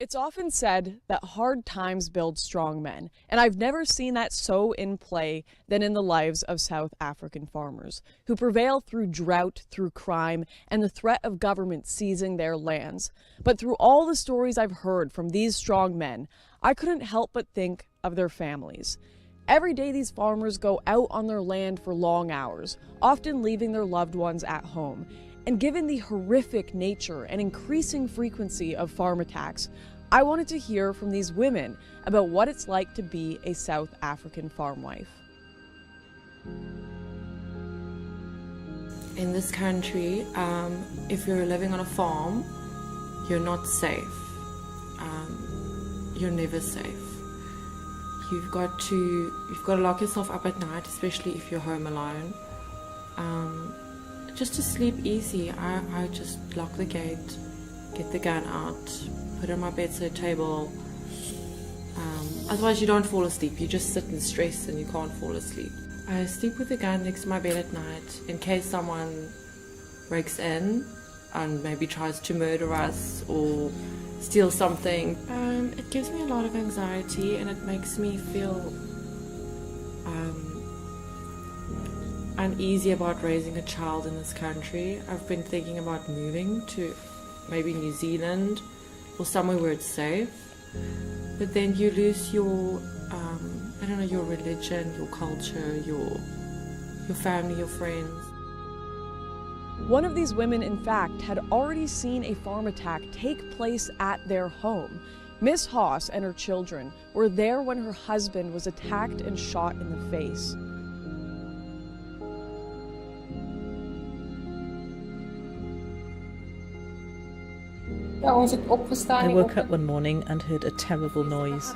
It's often said that hard times build strong men, and I've never seen that so in play than in the lives of South African farmers, who prevail through drought, through crime, and the threat of government seizing their lands. But through all the stories I've heard from these strong men, I couldn't help but think of their families. Every day these farmers go out on their land for long hours, often leaving their loved ones at home. And given the horrific nature and increasing frequency of farm attacks, I wanted to hear from these women about what it's like to be a South African farm wife. In this country, if you're living on a farm, you're not safe. You're never safe. You've got to lock yourself up at night, especially if you're home alone. Just to sleep easy, I just lock the gate, get the gun out, put it on my bedside table. Otherwise you don't fall asleep, you just sit in stress and you can't fall asleep. I sleep with the gun next to my bed at night in case someone breaks in and maybe tries to murder us or steal something. It gives me a lot of anxiety and it makes me feel uneasy about raising a child in this country. I've been thinking about moving to maybe New Zealand or somewhere where it's safe, but then you lose your your religion, your culture, your family, your friends. One of these women, in fact, had already seen a farm attack take place at their home. Miss Haas and her children were there when her husband was attacked and shot in the face. I woke up one morning and heard a terrible noise.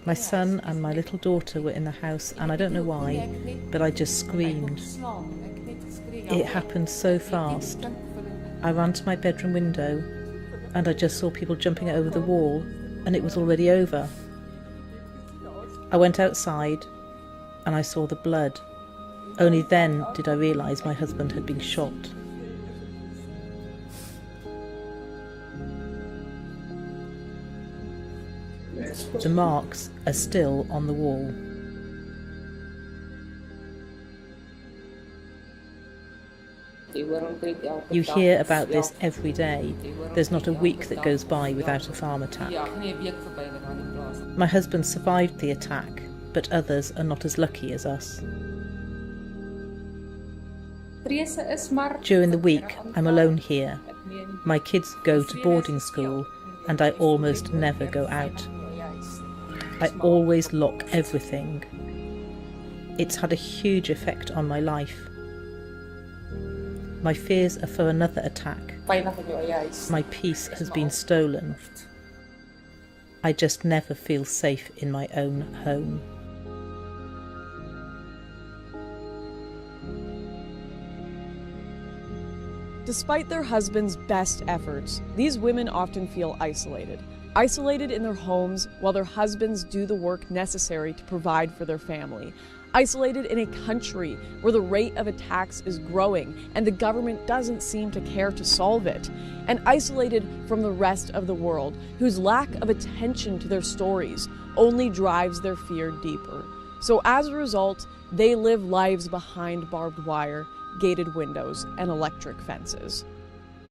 My son and my little daughter were in the house and I don't know why, but I just screamed. It happened so fast. I ran to my bedroom window and I just saw people jumping over the wall and it was already over. I went outside and I saw the blood. Only then did I realise my husband had been shot. The marks are still on the wall. You hear about this every day. There's not a week that goes by without a farm attack. My husband survived the attack, but others are not as lucky as us. During the week, I'm alone here. My kids go to boarding school and I almost never go out. I always lock everything. It's had a huge effect on my life. My fears are for another attack. My peace has been stolen. I just never feel safe in my own home. Despite their husbands' best efforts, these women often feel isolated. Isolated in their homes while their husbands do the work necessary to provide for their family. Isolated in a country where the rate of attacks is growing and the government doesn't seem to care to solve it. And isolated from the rest of the world, whose lack of attention to their stories only drives their fear deeper. So as a result, they live lives behind barbed wire, gated windows, and electric fences.